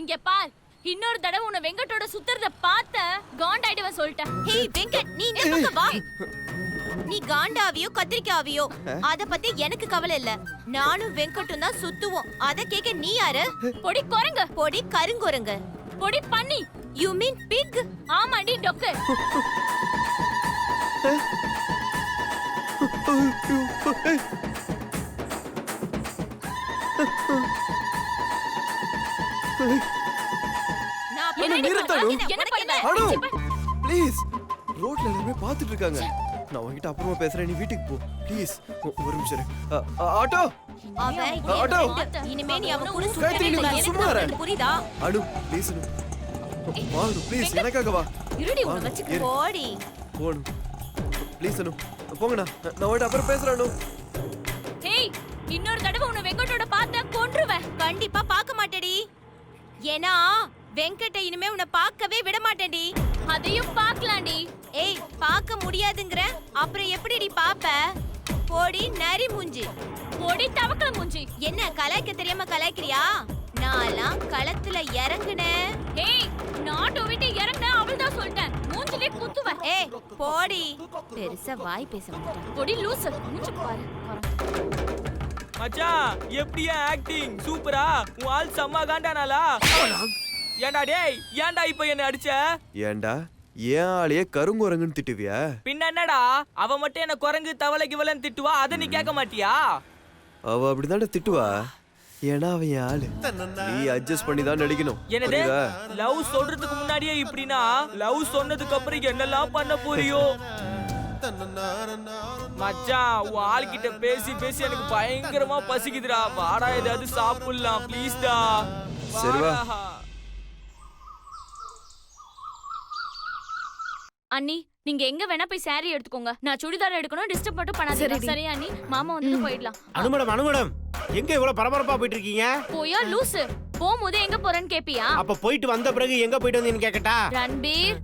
இங்க பார், இன்னொரு தடவை உன்னை வெங்கட்டோட சுத்துறத பார்த்த காண்டாயிடுவ சொல்லிட்டேன். ஹே வெங்கட், நீ இந்த பக்கம் வா. நீ காண்டாவியோ கத்திரிக்காவியோ அத பத்தி எனக்கு கவலை இல்ல. நானும் வெங்கட்டும் தான் சுத்துவோம். அத கேக்க நீ யாரு? பொடி குரங்கு. பொடி கருங்குரங்கு. பொடி பன்னி. You mean pig? ஆமாடி டொக்கு. ப்ளீஸ், ரோட்ல எல்லாரும் பாத்துட்டு இருக்காங்க. நான் உன்கிட்ட அப்புறமா பேசுறேன், நீ வீட்டுக்கு போ ப்ளீஸ். ஒரு நிமிஷம் இரு. ஆட்டோ ஆட்டோ, இனிமே நீ அவ கூட சுத்தவே கூடாது. புரியுதா? அடு ப்ளீஸ், வா ப்ளீஸ், எனக்காக வா. இருடி உன்னை வச்சுக்க போடி. போடு ப்ளீஸ் அனு, போங்கண்ணா. நான் உன்கிட்ட அப்புறம் பேசுறேன். ஹேய், இன்னொரு தடவை உன்னை வெங்கட்டோட பார்த்தா கொன்றுவேன். கண்டிப்பா பார்க்க மாட்டேடி. ஏனா வெங்கட்ட இனிமே உன்னை பார்க்கவே விட மாட்டேன்டி. அதையும் பார்க்கலாம்டி. ஏய், பார்க்க முடியாதுங்கற அப்புறம் எப்படிடி பாப்ப? போடி நரி மூஞ்சி. பொடி தவக்கல மூஞ்சி. என்ன கலாய்க்க தெரியாம கலாய்க்கிறியா? நான்லாம் களத்துல இறங்குனேன். ஏய், நாட்டோ விட்டு இறங்குன அவள்தான் சொல்லிட்டேன். மூஞ்சிலே குத்துவேன். ஏய் போடி. பெருசா வாய் பேச மாட்டேன். பொடி லூசு. மூஞ்சி பாரு. மச்சான், எப்படியா ஆக்டிங் சூப்பரா? உன் ஆள் செம்ம காண்டானாலா? ஏன்டா டேய், ஏன்டா இப்ப என்ன அடிச்ச? ஏன்டா ஏன் ஆளையே கருங்குரங்குன்னு திட்டுவியா? பின்ன என்னடா, அவ மட்டும் என்ன குரங்கு தவளை கிவலன்னு திட்டுவா, அத நீ கேட்க மாட்டியா? அவ அப்படிதான்டா திட்டுவா. ஏன்னா அவன் என் ஆளு, நீ அட்ஜஸ்ட் பண்ணி தான் நடிக்கணும். என்னது லவ் சொல்றதுக்கு முன்னாடியே இப்படின்னா, லவ் சொன்னதுக்கு அப்புறம் என்னெல்லாம் பண்ண போறியோ? மச்சான், உன் ஆள்கிட்ட பேசி பேசி எனக்கு பயங்கரமா பசிக்குதுடா. வாடா ஏதாவது சாப்பிடலாம் ப்ளீஸ்டா. சரி வா. அண்ணி, நீங்க எங்க வேணா போய் saree எடுத்துக்கோங்க. நான் சுடிதார் எடுக்கணும். டிஸ்டர்ப் மட்டும் பண்ணாதீங்க. சரியா அண்ணி? மாமா வந்து போயிடலாம். அனுமடம் எங்க இவ்வளவு பரபரப்பா போயிட்டு இருக்கீங்க? போயா லூசு. போகும்போது எங்க போறேன்னு கேப்பியா? அப்ப போயிட்டு வந்த பிறகு எங்க போயிட்டு வந்தீங்கன்னு கேக்கட்டா? ரன்பீர்,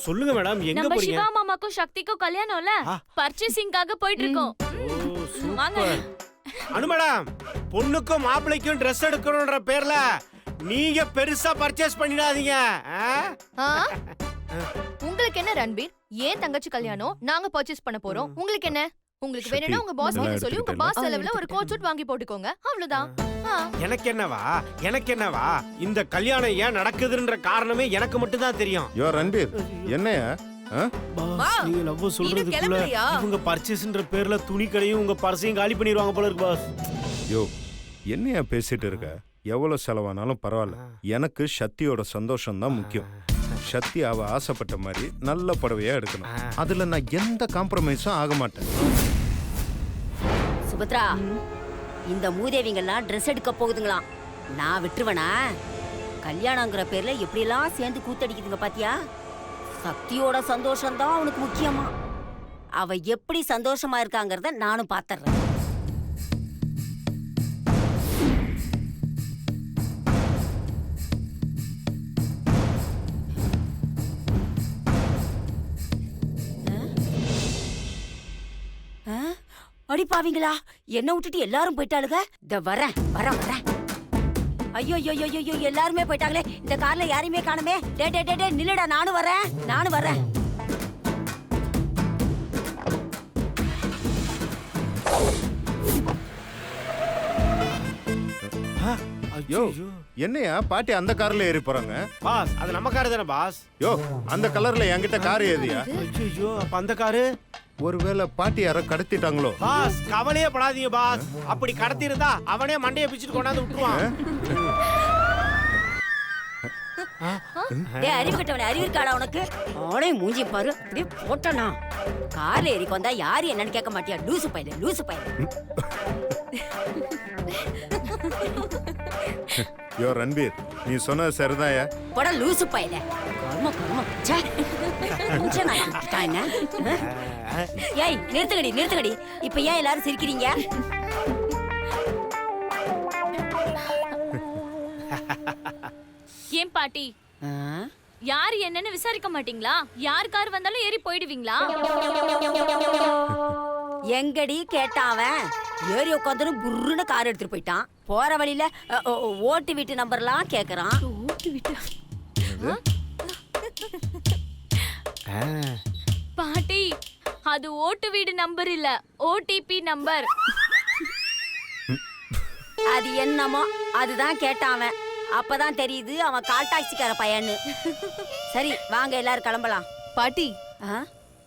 சொல்லுங்க மேடம், எங்க நம்ம போறீங்க? சிவா மாமாக்கும் சக்திக்கும் கல்யாணம்ல, பர்ச்சேசிங்காக போயிட்டு இருக்கோம். வாங்க. அனுமடம், பொண்ணுக்கும் மாப்பிளைக்கும் Dress எடுக்கணும்ன்ற பேர்ல நீங்க பெருசா பர்ச்சேஸ் பண்ணிடாதீங்க. உங்களுக்கு என்ன ரன்பீர்? ஏன் தங்கச்சி கல்யாணம், நாங்க பர்ச்சேஸ் பண்ண போறோம். உங்களுக்கு என்ன? உங்களுக்கு வேணும்னா உங்க பாஸ் கிட்ட சொல்லி உங்க பாஸ் செலவுல ஒரு கோட் சூட் வாங்கி போட்டுக்கோங்க. அவ்வளவுதான். எனக்கு என்னவா இந்த கல்யாணம் ஏன் நடக்குதுன்ற காரணமே எனக்கு மட்டும் தான் தெரியும். யோ ரன்பீர், என்னையா நீங்க லவ் சொல்றதுக்குள்ள இவங்க பர்ச்சேஸ்ன்ற பேர்ல துணி கடையும் உங்க பர்சையும் காலி பண்ணிடுவாங்க போல இருக்கு பாஸ். யோ, என்னையா பேசிட்டு இருக்க? எவ்வளவு செலவானாலும் பரவாயில்ல, எனக்கு சக்தியோட சந்தோஷம் தான் முக்கியம். சக்தி அவ ஆசைப்பட்ட மாதிரி நல்ல புடவையா எடுக்கணும். அதுல நான் எந்த காம்ப்ரமைஸும் ஆக மாட்டேன். சுபத்ரா, இந்த மூதேவிங்கெல்லாம் ட்ரெஸ் எடுக்க போகுதுங்களாம். நான் விட்டுருவனா? கல்யாணங்கிற பேர்ல எப்படியெல்லாம் சேர்ந்து கூத்தடிக்குதுங்க பாத்தியா? சக்தியோட சந்தோஷம் தான் அவனுக்கு முக்கியமா. அவ எப்படி சந்தோஷமா இருக்காங்கிறத நானும் பாத்துறேன். அடிப்பாவீங்களா, என்ன விட்டுட்டு எல்லாரும் போயிட்டாளுங்க. இந்த வரேன். ஐயோ எல்லாருமே போயிட்டாங்களே. இந்த கார்ல யாரையுமே காணுமே. டே நில்லுடா, நானும் வரேன். யோ, என்னையா பாட்டி அந்த கார்ல ஏறி போறாங்க? பாஸ், அது நம்ம கார் தானே பாஸ்? யோ, அந்த கலர்ல என்கிட்ட கார் ஏதியா? ஐயோ, அப்ப அந்த காரு ஒருவேளை பாட்டி யாரோ கடத்திட்டாங்களோ? பாஸ், கவலையே படாதீங்க பாஸ். அப்படி கடத்தி இருந்தா அவனே மண்டையை பிச்சுட்டு கொண்டாந்து விட்டுருவான். அறிவு கட்டவனே, அறிவு இருக்காடா உனக்கு? அவனே மூஞ்சி பாரு, அப்படியே போட்டனா. கார்ல ஏறிக்கு வந்தா யாரு என்னன்னு கேட்க மாட்டியா? லூசு பையல. யோ ரன்பீர், நீ சொன்னது சரிதாயா? போடா லூசு பையல. கர்மம் ச்சே. ஏய், நிறுத்துங்கடி. இப்ப ஏன் எல்லாரும் சிரிக்கிறீங்க? ஏன் பாட்டி, யாரு என்னன்னு விசாரிக்க மாட்டீங்களா? யார் கார் வந்தாலும் ஏறி போயிடுவீங்களா? எங்கடி கேட்டான் அவன்? ஏறி உட்காந்து குருன்னு கார் எடுத்துட்டு போயிட்டான். போற வழியில ஓட்டு வீட்டு நம்பர்லாம் கேக்குறான். ஓட்டு விட்டு பாட்டி அது ஓட்டு வீடு நம்பர் இல்ல, ஓடிபி நம்பர். அது என்னமோ அதுதான் கேட்டான் அவன். அப்பதான் தெரியுது அவன் கால் டாக்ஸிக்கார பையன்னு. சரி வாங்க எல்லாரும் கிளம்பலாம். பாட்டி ஆ?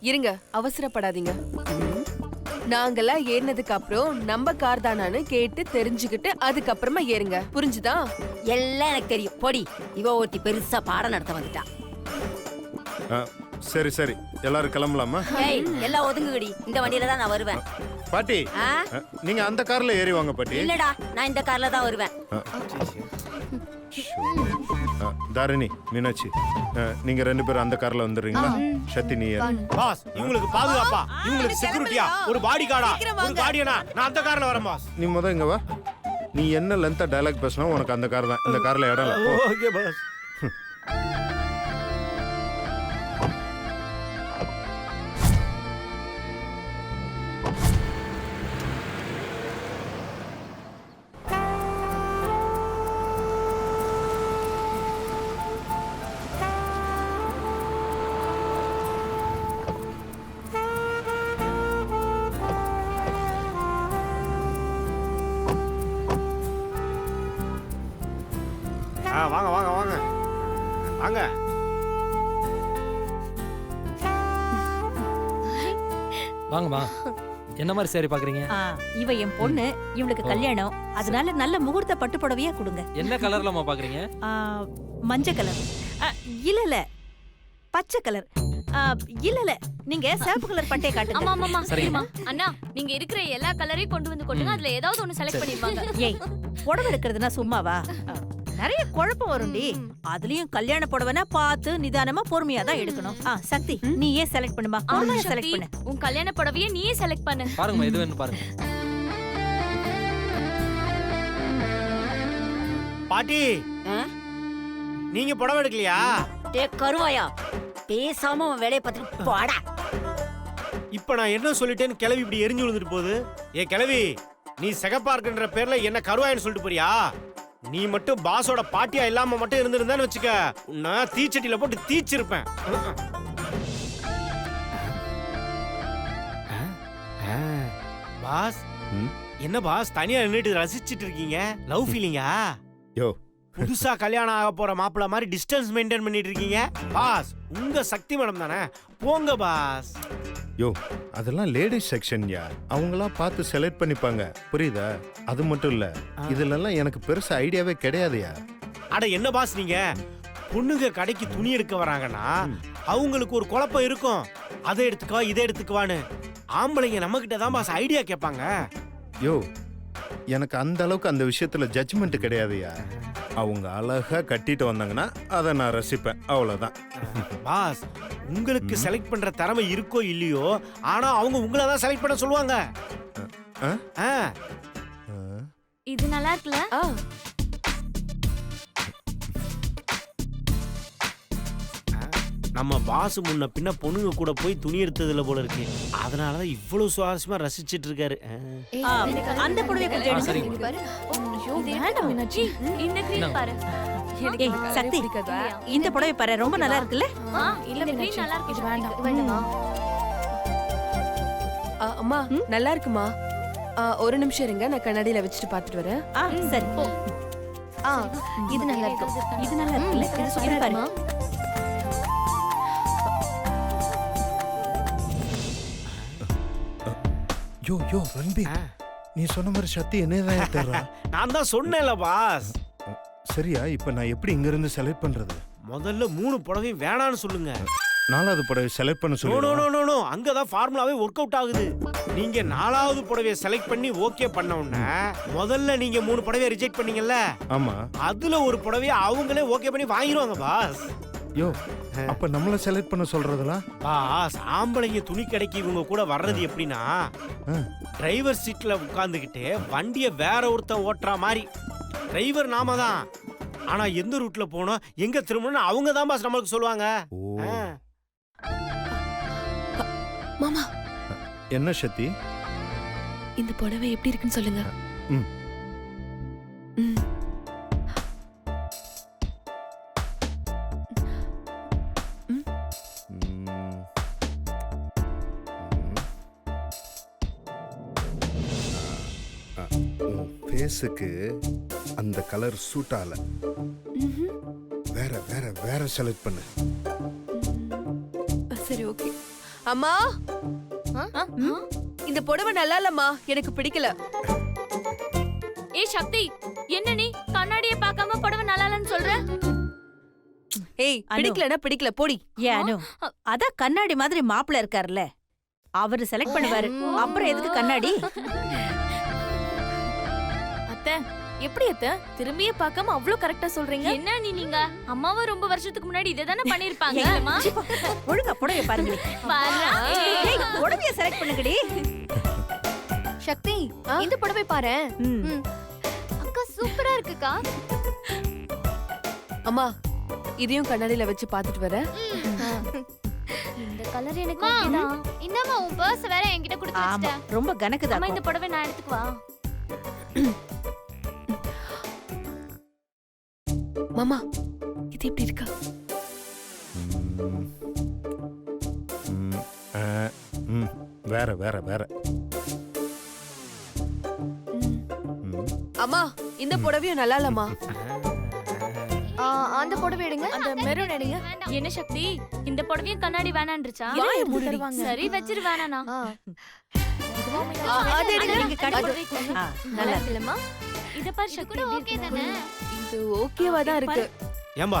இருங்க, அவசரப்படாதீங்க. நாங்கெல்லாம் ஏறினதுக்கு அப்புறம் நம்ம கார் தானான்னு கேட்டு தெரிஞ்சுக்கிட்டு அதுக்கப்புறமா ஏறுங்க, புரிஞ்சுதா? எல்லாம் எனக்கு தெரியும். பொடி இவ ஒருத்தி பெருசா பாடம் நடத்த வந்துட்டா. சரி சரி எல்லாரும் கிளம்பலாமா? ஏய் எல்லாம் ஒதுங்குகடி, இந்த வண்டியில தான் நான் வருவேன். பாட்டி ஆ? நீங்க அந்த கார்ல ஏறி வாங்க பாட்டி. இல்லடா, நான் இந்த கார்ல தான் வருவேன். தாரிணி, மீனாட்சி, நீங்க 2 பேரும் அந்த கார்ல வந்துடுறீங்களா? சக்தி நீ ஏறு. பாஸ் இவங்களுக்கு பாதுகாப்பா, இவங்களுக்கு செக்யூரிட்டியா, ஒரு பாடி கார்டா, ஒரு கார்டியனா, நான் அந்த கார்ல வரேன் பாஸ். நீ முத இங்க வா. நீ என்ன லென்த்தா டயலாக் பேசினா உனக்கு அந்த கார் தான். இந்த கார்ல இடம் இல்ல. போ. Okay boss. வாங்க வாங்க வாங்க வாங்க. வாங்கம்மா. என்ன மாதிரி சேரி பாக்குறீங்க? இவ என் பொண்ணு, இவளுக்கு கல்யாணம், அதனால நல்ல முகூர்த்த பட்டு புடவையா கொடுங்க. என்ன கலர்லமா பாக்குறீங்க? மஞ்சள் கலர். இல்ல பச்சை கலர். இல்ல நீங்க சிவப்பு கலர் பட்டே காட்டுங்க. ஆமா ஆமா சரிம்மா. அண்ணா நீங்க இருக்கிற எல்லா கலரையும் கொண்டு வந்து கொட்டுங்க, அதுல ஏதாவது ஒன்னு செலக்ட் பண்ணிருவாங்க. ஏய் புடவை எடுக்கிறதுனா சும்மாவா? நிறைய குழப்பம் வரும்டி. அதுலயும் கல்யாண புடவைனா பார்த்து நிதானமா பொறுமையா தான் எடுக்கணும். சக்தி நீ ஏன் செலக்ட் பண்ணுமா? ஆமா செலக்ட் சக்தி, பண்ணு. உன் கல்யாண புடவையை நீயே செலக்ட் பண்ணு. பாருங்கம்மா, எது வேணும் பாருங்க. பாட்டி ஆ? நீங்க புடவை எடுக்கலையா? டே கருவாயா, பேசாம அவன் வேலையை பார்த்துட்டு போடா. இப்ப நான் என்ன சொல்லிட்டேன்னு கிளவி இப்படி எரிஞ்சு விழுந்துட்டு போகுது. ஏ கிளவி, நீ சிகப்பா இருக்குன்ற பேர்ல என்ன கருவாயன்னு சொல்லிட்டு போறியா? நீ மட்டும் பாஸோட பாட்டியா இல்லாம மட்டும் இருந்திருந்தான்னு வச்சுக்க, உன்னை தீச்சட்டியில போட்டு தீச்சிருப்பேன். பாஸ் என்ன பாஸ் தனியா நின்னுட்டு ரசிச்சிட்டு இருக்கீங்க? லவ் ஃபீலிங்கா? யோ, புதுசா கல்யாணம் ஆக போற மாப்பிள்ள மாதிரி டிஸ்டன்ஸ் மெயின்டைன் பண்ணிட்டு இருக்கீங்க. பாஸ் உங்க சக்தி மேடம் தானே, போங்க பாஸ். யோ, அதெல்லாம் லேடிஸ் செக்ஷன்யா. அவங்களா பார்த்து செலக்ட் பண்ணிப்பாங்க, புரியுதா? அது மட்டும் இல்ல, இதுலலாம் எனக்கு பெருசா ஐடியாவே கிடையாதுயா. அட என்ன பாஸ் நீங்க, பொண்ணுங்க கடைக்கு துணி எடுக்க வராங்கன்னா அவங்களுக்கு ஒரு குழப்பம் இருக்கும். அதை எடுத்துக்கவா இதை எடுத்துக்குவான்னு. ஆம்பளைங்க நம்ம கிட்ட தான் பாஸ் ஐடியா கேட்பாங்க. யோ, எனக்கு அந்த அளவுக்கு அந்த விஷயத்துல ஜட்ஜ்மெண்ட் கிடையாதுயா. அவங்க அழகா கட்டிட்டு வந்தாங்கன்னா அதை நான் ரசிப்பேன், அவ்வளவுதான். பாஸ் உங்களுக்கு செலக்ட் பண்ற திறமை இருக்கோ இல்லையோ, ஆனா அவங்க உங்களை தான் செலக்ட் பண்ண சொல்லுவாங்க. ஆ. இது நல்லா இருக்குல்ல? நம்ம பாஸ் முன்ன பின்ன பொண்ணுங்க கூட போய் துணி எடுத்ததுல போல இருக்கு. அதனாலதான் இவ்வளவு சுவாரஸ்யமா ரசிச்சிட்டு இருக்காரு. அந்த புடவை கொஞ்சம் எடுத்து சரிங்க. இங்க பாரு. இது வேண்டாம் மீனாட்சி, இந்த கிரீம் பாரு. ஏய் சக்தி, இந்த புடவை பாரு, ரொம்ப நல்லா இருக்குல்ல? இந்த கிரீம் நல்லா இருக்கு. இது வேண்டாமா? அம்மா நல்லா இருக்குமா? ஒரு நிமிஷம் இருங்க, நான் கண்ணாடியில வச்சுட்டு பாத்துட்டு வரேன். சரி. இது நல்லா இருக்கு. இது நல்லா இருக்குல்ல? இது சூப்பரா பாரு. யோ யோ ரன்பீர், நீ சொன்ன மாதிரி சக்தி என்னதான் தர்றா? நான் தான் சொன்னேன்ல பாஸ். சரியா, இப்ப நான் எப்படி இங்க இருந்து செலக்ட் பண்றது? முதல்ல 3 புடவையும் வேணான்னு சொல்லுங்க. 4வது புடவை செலக்ட் பண்ண நோ சொல்லு. நோ, அங்கதான் ஃபார்முலாவே ஒர்க் அவுட் ஆகுது. நீங்க 4வது புடவையை செலக்ட் பண்ணி ஓகே பண்ண உடனே முதல்ல நீங்க 3 புடவையை ரிஜெக்ட் பண்ணீங்கல்ல, ஆமா. அதுல ஒரு புடவையை அவங்களே ஓகே பண்ணி வாங்கிடுவாங்க பாஸ். யோ, அப்ப நம்மள செலக்ட் பண்ண சொல்றதுல பாஸ், ஆம்பளைங்க துணி கடைக்கு இவங்க கூட வர்றது எப்படின்னா, டிரைவர் சீட்ல உட்கார்ந்துகிட்டு வண்டியை வேற ஒருத்தன் ஓட்டுற மாதிரி. டிரைவர் நாம தான், ஆனா எந்த ரூட்ல போனோம் எங்க திரும்பணும் அவங்க தான் பாஸ் நம்மளுக்கு சொல்லுவாங்க. மாமா என்ன சக்தி? இந்த புடவை எப்படி இருக்குன்னு சொல்லுங்க. ம். ம். ம். உன் ஃபேஸுக்கு அந்த கலர் சூட் ஆகல. வேற வேற வேற செலக்ட் பண்ணு. சரி ஓகே. அம்மா இந்த புடவை நல்லா இல்லம்மா, எனக்கு பிடிக்கல. ஏய் சக்தி, என்ன நீ கண்ணாடியை பார்க்காம புடவை நல்லா இல்லன்னு சொல்ற? ஏய் பிடிக்கலனா பிடிக்கல போடி. ஏனு அதான் கண்ணாடி மாதிரி மாப்பிள்ள இருக்காருல்ல, அவரு செலக்ட் பண்ணுவாரு. அப்புறம் எதுக்கு கண்ணாடி? அத்தை எப்படி அத்தை திரும்பியே பார்க்காம அவ்ளோ கரெக்டா சொல்றீங்க? என்ன நீங்க அம்மாவும் ரொம்ப வருஷத்துக்கு முன்னாடி இதை தானே பண்ணிருப்பாங்க. ஒழுங்கா புடவைய பாருங்க. புடவைய செலக்ட் பண்ணுங்கடி. சக்தி இந்த புடவை பாரு. அக்கா சூப்பரா இருக்குக்கா. அம்மா இதையும் கண்ணாடியில வச்சு பாத்துட்டு வரேன். இந்த கலர் எனக்கு ஓகேதான். இந்தாமா உன் பர்ஸ் வேற என்கிட்ட கொடுத்து ஆமா வச்சிட்ட. ரொம்ப கணக்குதா. அம்மா இந்த புடவை நான் எடுத்துக்குவா. மாமா இது எப்படி இருக்கா? வேற வேற வேற. அம்மா இந்த புடவையும் நல்லா இல்லம்மா. அந்த புடவை எடுங்க, அந்த மெரூன் எடுங்க. என்ன சக்தி, இந்த புடவையும் கண்ணாடி வேணான்றுச்சா? வாயை மூடுடி. சரி வச்சிரு வேணானா. அது எடுங்க. நீங்க கட்டு. நல்லா இருக்குல்லம்மா? இத பாரு சக்தி, ஓகே தானே? இது ஓகேவா தான் இருக்கு. ஏம்பா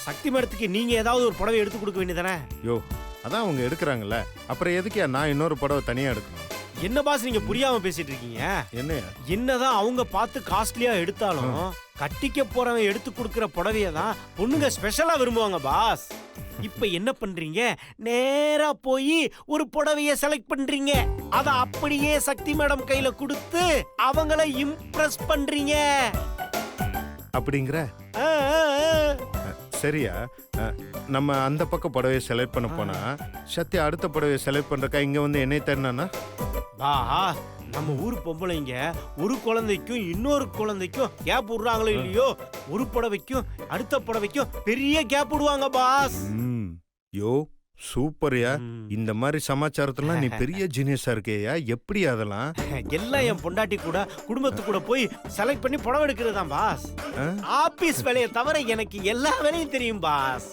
சக்தி மேடத்துக்கு நீங்க ஏதாவது ஒரு புடவை எடுத்து கொடுக்க வேண்டியதானே? யோ அதான் அவங்க எடுக்கிறாங்கல்ல, அப்புறம் எதுக்கே நான் இன்னொரு புடவை தனியா எடுக்கணும்? என்ன பாஸ் நீங்க புரியாம பேசிட்டு இருக்கீங்க? என்ன என்னதான் அவங்க பார்த்து காஸ்ட்லியா எடுத்தாலும் கட்டிக்க போறவன் எடுத்து கொடுக்கிற புடவைய தான் பொண்ணுங்க ஸ்பெஷலா விரும்புவாங்க பாஸ். இப்ப என்ன பண்றீங்க, நேரா போய் ஒரு புடவைய செலக்ட் பண்றீங்க, அத அப்படியே சக்தி மேடம் கையில கொடுத்து அவங்கள இம்ப்ரெஸ் பண்றீங்க. அப்படிங்கிற சரியா? நம்ம அந்த பக்கம் புடவையை செலக்ட் பண்ண போனா சத்யா அடுத்த புடவையை செலக்ட் பண்றக்கா இங்க வந்து என்னை தருனா? வா, நம்ம ஊர் பொம்பளைங்க ஒரு குழந்தைக்கும் இன்னொரு குழந்தைக்கும் கேப் விடுறாங்களோ இல்லையோ, ஒரு புடவைக்கும் அடுத்த புடவைக்கும் பெரிய கேப் விடுவாங்க பாஸ். யோ சூப்பர்யா, இந்த மாதிரி சமாச்சாரத்துலாம் நீ பெரிய ஜீனியஸா இருக்கேயா, எப்படி அதெல்லாம்? எல்லாம் என் பொண்டாட்டி கூட குடும்பத்து கூட போய் செலக்ட் பண்ணி புடவை எடுக்கிறது தான் பாஸ். ஆபீஸ் வேலையை தவிர எனக்கு எல்லா வேலையும் தெரியும் பாஸ்.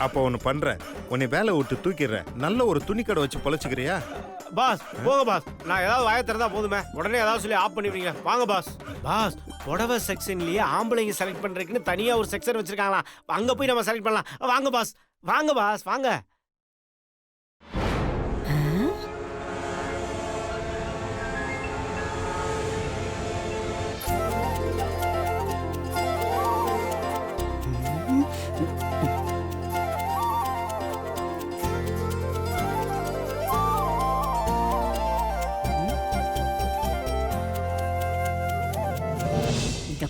அப்ப ஒண்ணு பண்ற, உன்னை வேலை விட்டு தூக்கிடுறேன், நல்ல ஒரு துணி கடை வச்சு பொழைச்சுக்கிறியா? பாஸ் போங்க பாஸ், நான் ஏதாவது வாய திறந்தா போதுமே உடனே ஏதாவது சொல்லி ஆஃப் பண்ணிடுவீங்க. வாங்க பாஸ். பாஸ் புடவை செக்ஷன்லயே ஆம்பளைங்க செலக்ட் பண்றதுக்குன்னு தனியா ஒரு செக்ஷன் வச்சிருக்காங்களா, அங்க போய் நம்ம செலக்ட் பண்ணலாம். வாங்க பாஸ், வாங்க பாஸ், வாங்க.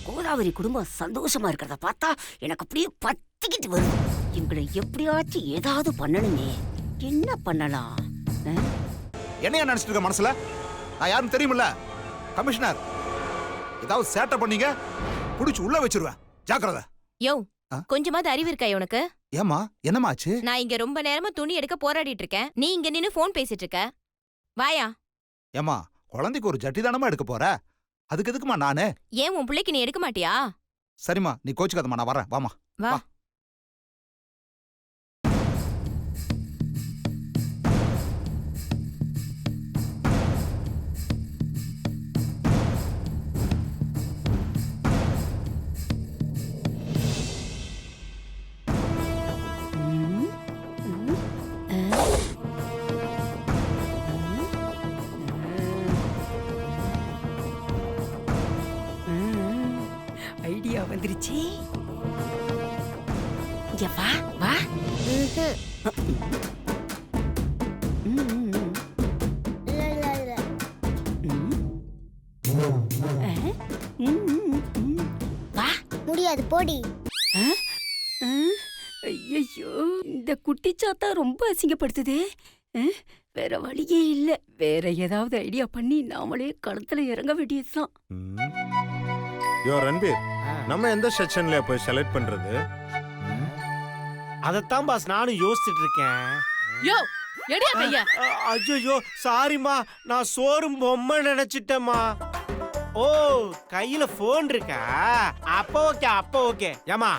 கோதாவரி குடும்பம் சந்தோஷமா இருக்கிறத பார்த்தா எனக்கு அப்படியே பத்திக்கிட்டு வருது. இவங்களை எப்படியாச்சும் ஏதாவது பண்ணணுமே. என்ன பண்ணலாம்? என்னையா நினைச்சிட்டு இருக்க மனசுல? நான் யாரும் தெரியுமில்ல, கமிஷனர். ஏதாவது சேட்டை பண்ணீங்க புடிச்சு உள்ள வச்சிருவேன், ஜாக்கிரதை. யோ கொஞ்சமாவது அறிவு இருக்கா உனக்கு? ஏமா என்னமாச்சு? நான் இங்க ரொம்ப நேரமா துணி எடுக்க போராடிட்டு இருக்கேன், நீ இங்க நின்னு போன் பேசிட்டு இருக்க. வாயா. ஏமா குழந்தைக்கு ஒரு ஜட்டி தானமா எடுக்க போற, அதுக்கு எதுக்குமா நானு? ஏன் உன் பிள்ளைக்கு நீ எடுக்க மாட்டியா? சரிம்மா நீ கோச்சுக்காதம்மா, நான் வரேன், வாமா வா. ஐடியா வந்துருச்சு. இங்க வா வா. வா. முடியாது போடி. ஐயோ இந்த குட்டிச்சாத்தா ரொம்ப அசிங்கப்படுத்துதே. வேற வழியே இல்ல. வேற ஏதாவது ஐடியா பண்ணி நாமளே களத்துல இறங்க வேண்டியதுதான். யோ ரன்பீர், நம்ம எந்த செக்ஷன்ல போய் செலக்ட் பண்றது? அதத்தான் பாஸ் நானும் யோசிச்சுட்டு இருக்கேன். யோ எடியா கையா. ஐயோ சாரிம்மா, நான் சோறும் பொம்மை நினைச்சிட்டேம்மா. ஓ கையில போன் இருக்கா? அப்ப ஓகே. ஏமா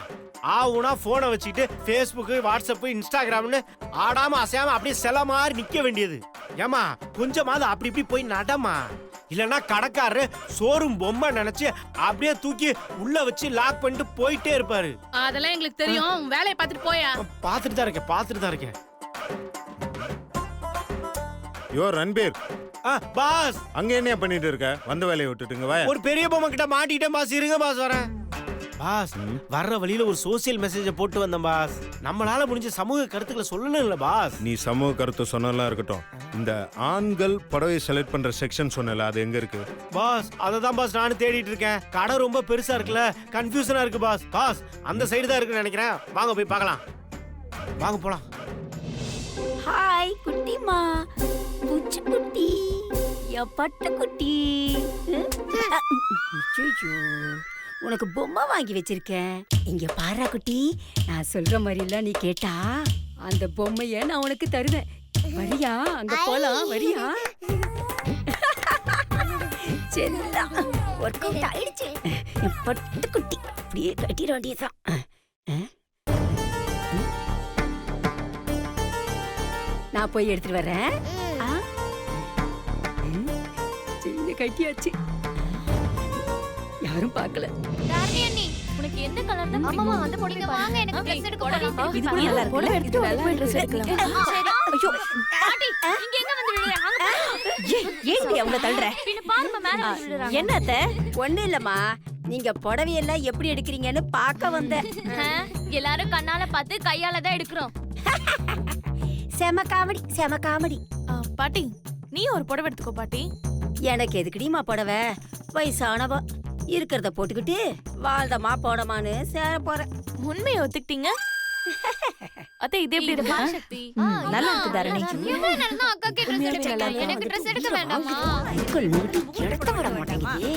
ஆவுனா போனை வச்சுக்கிட்டு ஃபேஸ்புக், வாட்ஸ்அப், இன்ஸ்டாகிராம்னு ஆடாம அசையாம அப்படியே செல மாதிரி நிக்க வேண்டியது. ஏமா கொஞ்சமாவது அப்படி இப்படி போய் நடமா. இல்லன்னா கடைக்காரரு சோறும் பொம்மை நினைச்சு அப்படியே தூக்கி உள்ள வச்சு லாக் பண்ணிட்டு போயிட்டே இருப்பாரு. அதெல்லாம் எங்களுக்கு தெரியும். வேலையை பார்த்துட்டு போயா. பாத்துட்டு தான் இருக்கேன். யோ ரன்பீர், பாஸ் அங்க என்ன பண்ணிட்டு இருக்க? வந்த வேலையை விட்டுட்டுங்க வா. ஒரு பெரிய பொம்மை கிட்ட மாட்டிட்டேன் பாஸ். இருங்க பாஸ் வரேன். பாஸ் வர்ற வழியில ஒரு சோசியல் மெசேஜ போட்டு வந்தேன் பாஸ். நம்மளால முடிஞ்ச சமூக கருத்துக்களை சொல்லணும் இல்ல பாஸ்? நீ சமூக கருத்து சொன்னலாம் இருக்கட்டும், இந்த ஆண்கள் புடவை செலக்ட் பண்ற செக்ஷன் சொன்னல, அது எங்க இருக்கு? பாஸ் அததான் பாஸ் நானும் தேடிட்டு இருக்கேன். கடை ரொம்ப பெருசா இருக்குல்ல, கன்ஃபியூஷனா இருக்கு பாஸ். பாஸ் அந்த சைடு தான் இருக்குன்னு நினைக்கிறேன். வாங்க போய் பார்க்கலாம். வாங்க போலாம். ஹாய் குட்டிமா, பூச்சி குட்டி, பட்ட குட்டி. உனக்கு பொம்மை வாங்கி வச்சிருக்கேன். இங்க பாரா குட்டி, நான் சொல்ற மாதிரி எல்லாம் நீ கேட்டா அந்த பொம்மைய நான் உனக்கு தருவேன். வரியா? அங்க போலாம், வரியா? சரிடா, ஒர்க் அவுட் ஆயிடுச்சு. என் பட்டு குட்டி அப்படியே கட்டிட வேண்டியதுதான். நான் போய் எடுத்துட்டு வரேன். சின்ன கட்டியாச்சு, யாரும் பார்க்கல. ராணி அண்ணி, உனக்கு எந்த கலர் தான் பிடிக்கும்? அந்த பொடிங்க வாங்க, எனக்கு Dress எடுக்க போறோம். இது கூட நல்லா இருக்கு. எடுத்து நல்லா Dress எடுக்கலாம். சரி. ஐயோ பாட்டி, இங்க எங்க வந்து விடுறாங்க? ஏன் அவங்கள தள்ளுற? பின்ன பாருங்க மேல வந்து விடுறாங்க. என்னத்த? ஒண்ணு இல்லம்மா, நீங்க புடவையெல்லாம் எப்படி எடுக்கிறீங்கன்னு பார்க்க வந்தேன். எல்லாரும் கண்ணால பார்த்து கையால தான் எடுக்கிறோம். செம காமெடி. பாட்டி நீ ஒரு புடவை எடுத்துக்கோ பாட்டி. எனக்கு எதுக்குடிமா புடவை? வயசானவா இருக்கிறத போட்டுக்கிட்டு வாழ்தமா போடமான்னு சேர போறேன். உண்மையை ஒத்துக்கிட்டீங்க? அத்தை இது எப்படி இருக்கு? சக்தி நல்லா இருக்கு தரணி. இவ்வளவு நேரம் தான் அக்காக்கு Dress எடுக்க. எனக்கு Dress எடுக்க வேண்டாமா? அங்கிள் நோட்டி எடுக்க விட மாட்டேங்குது.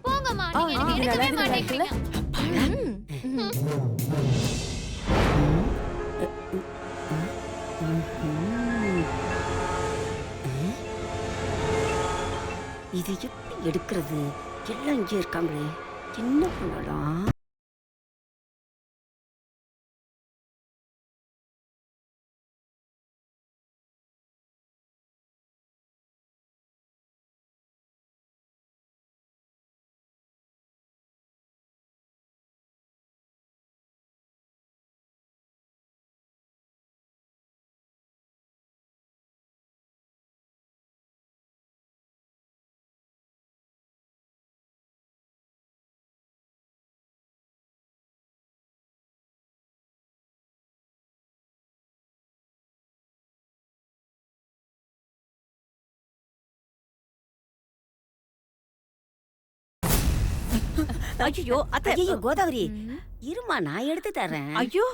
போங்கம்மா, நீங்க எனக்கு எடுக்கவே மாட்டேங்கிறீங்க. இது எப்படி எடுக்கிறது? எல்லாம் இங்கே இருக்காங்களே, என்ன பண்ணலாம்? ஐயோ அத்தை, ஐயோ கோதாவரி, இருமா நான் எடுத்து தரேன். ஐயோ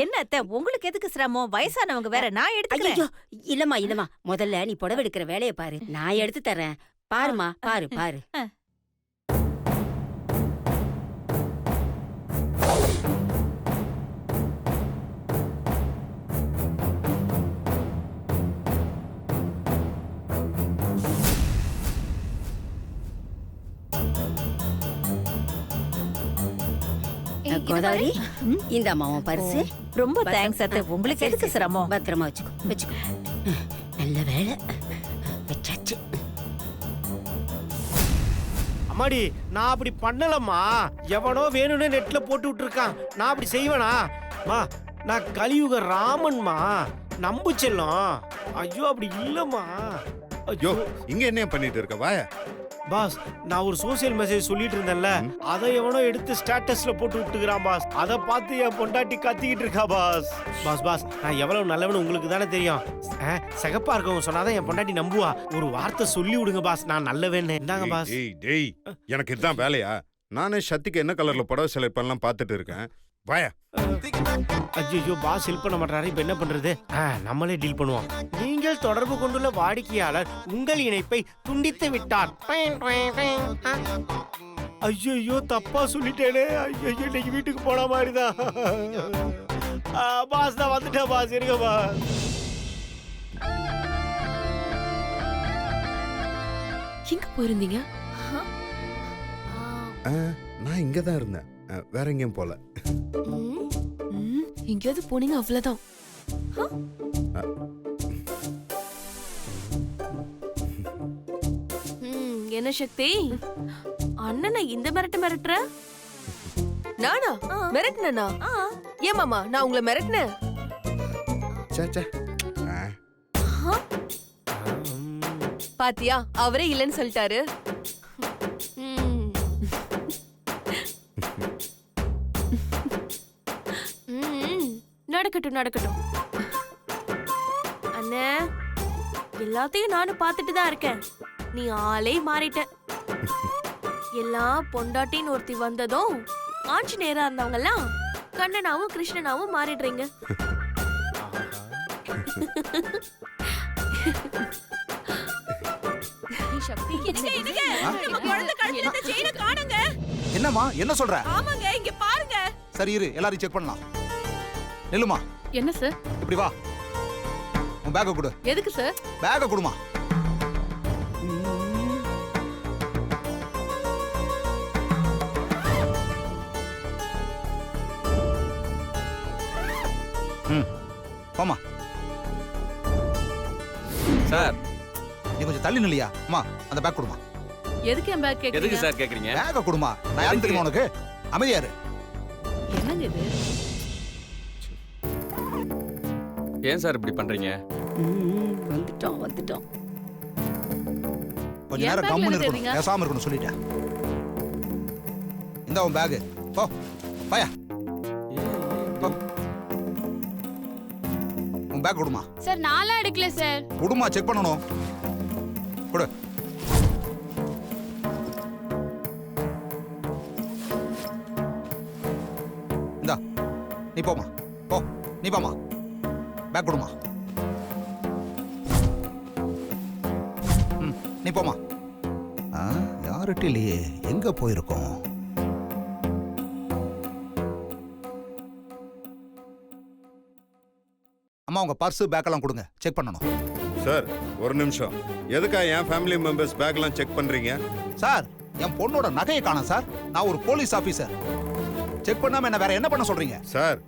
என்ன அத்தை, உங்களுக்கு எதுக்கு சிரமம்? வயசானவங்க வேற, நான் எடுத்துக்கிறேன். ஐயோ இல்லம்மா, முதல்ல நீ புடவை எடுக்கிற வேலையை பாரு, நான் எடுத்து தரேன். பாருமா, பாரு. கோதாவரி, இந்த அம்மாவும் பரிசு. ரொம்ப தேங்க்ஸ் அத்தை, உங்களுக்கு எதுக்கு சிரமம்? பத்திரமா வச்சுக்கோ. நல்ல வேலை வச்சாச்சு. அம்மாடி, நான் அப்படி பண்ணலம்மா. எவனோ வேணும்னு நெட்ல போட்டு விட்டுருக்கான். நான் அப்படி செய்வேனா? மா, நான் கலியுக ராமன்மா, நம்பு செல்லம். ஐயோ அப்படி இல்லம்மா. யோ இங்க என்ன பண்ணிட்டு இருக்க? வாயா. பாஸ், நான் ஒரு சோசியல் மெசேஜ் சொல்லிட்டு இருந்தேன்ல, அதை எவனோ எடுத்து ஸ்டேட்டஸ்ல போட்டு விட்டுக்கிறான் பாஸ். அதை பார்த்து என் பொண்டாட்டி கத்திக்கிட்டு இருக்கா பாஸ். பாஸ், நான் எவ்வளவு நல்லவனு உங்களுக்கு தானே தெரியும். சிகப்பா இருக்கவங்க சொன்னாதான் என் பொண்டாட்டி நம்புவா. ஒரு வார்த்தை சொல்லி விடுங்க பாஸ், நான் நல்லவேன்னு. இந்தாங்க பாஸ். டேய், எனக்கு இதுதான் வேலையா? நானே சத்திக்கு என்ன கலர்ல புடவை செலக்ட் பண்ணலாம் பார்த்துட்டு இருக்கேன். வாயா. ஐயோ பாஸ் ஹெல்ப் பண்ண மாட்டாரு, இப்ப என்ன பண்றது? நம்மளே டீல் பண்ணுவோம். நீங்கள் தொடர்பு கொண்டுள்ள வாடிக்கையாளர் உங்கள் இணைப்பை துண்டித்து விட்டார். ஐயோ தப்பா சொல்லிட்டேனே. ஐயோ இன்னைக்கு வீட்டுக்கு போன மாதிரிதான். பாஸ் தான் வந்துட்டேன் பாஸ், இருங்க பாஸ். எங்க போயிருந்தீங்க? நான் இங்க தான் இருந்தேன், வேற எங்கேயும் போல. எங்கேயாவது போனீங்க அவ்வளவுதான். என்ன சக்தி, அண்ணனை இந்த மிரட்டுற? நானா மிரட்டினா? ஏன் மாமா நான் உங்களை மிரட்டினேன்? பாத்தியா, அவரே இல்லைன்னு சொல்லிட்டாரு. நடக்கட்டும். அண்ணே, எல்லாத்தையும் நானும் பார்த்துட்டு தான் இருக்கேன். நீ ஆளே மாறிட்ட. எல்லாம் பொண்டாட்டின்னு ஒருத்தி வந்ததும் ஆஞ்சநேயரா இருந்தவங்க எல்லாம் கண்ணனாவும் கிருஷ்ணனாவும் மாறிடுறீங்க. என்னம்மா என்ன சொல்ற? ஆமாங்க, இங்க பாருங்க. சரி இரு, எல்லாரையும் செக் பண்ணலாம். நில்லுமா. என்ன சார்? இப்படி வா, உன் பேக்கை கொடு. எதுக்கு சார்? பேக்கை கொடுமா. போமா சார். நீ கொஞ்சம் தள்ளி நில்லையா? அம்மா அந்த பேக் கொடுமா. எதுக்கு என் பேக் கேக்குறீங்க? எதுக்கு சார் கேக்குறீங்க? பேக்கை கொடுமா. நான் யாரும் தெரியுமா உனக்கு? அமைதியா இரு. என்னங்க இது? ஏன் சார் இப்படி பண்றீங்க? வந்துட்டோம். கொஞ்ச நேரம் கம்முன்னு இருக்கணும், பேசாம இருக்கணும் சொல்லிட்டேன். இந்த உன் பேக். போ பாயா. உன் பேக் கொடுமா. சார் நாளா எடுக்கல சார். கொடுமா, செக் பண்ணணும். கொடு. இந்தா நீ போமா. நீ போமா. பேக் கொடுமா. நீ போமா. யார்கிட்ட இல்லையே, எங்க போயிருக்கோம்? அம்மா உங்க பர்ஸ் பேக்கெல்லாம் கொடுங்க, செக் பண்ணணும். சார் ஒரு நிமிஷம், எதுக்கா என் ஃபேமிலி மெம்பர்ஸ் பேக்லாம் செக் பண்றீங்க? சார் என் பொண்ணோட நகையை காணோம் சார். நான் ஒரு போலீஸ் ஆபீசர். செக் பண்ணாம என்ன வேற என்ன பண்ண சொல்றீங்க? சார்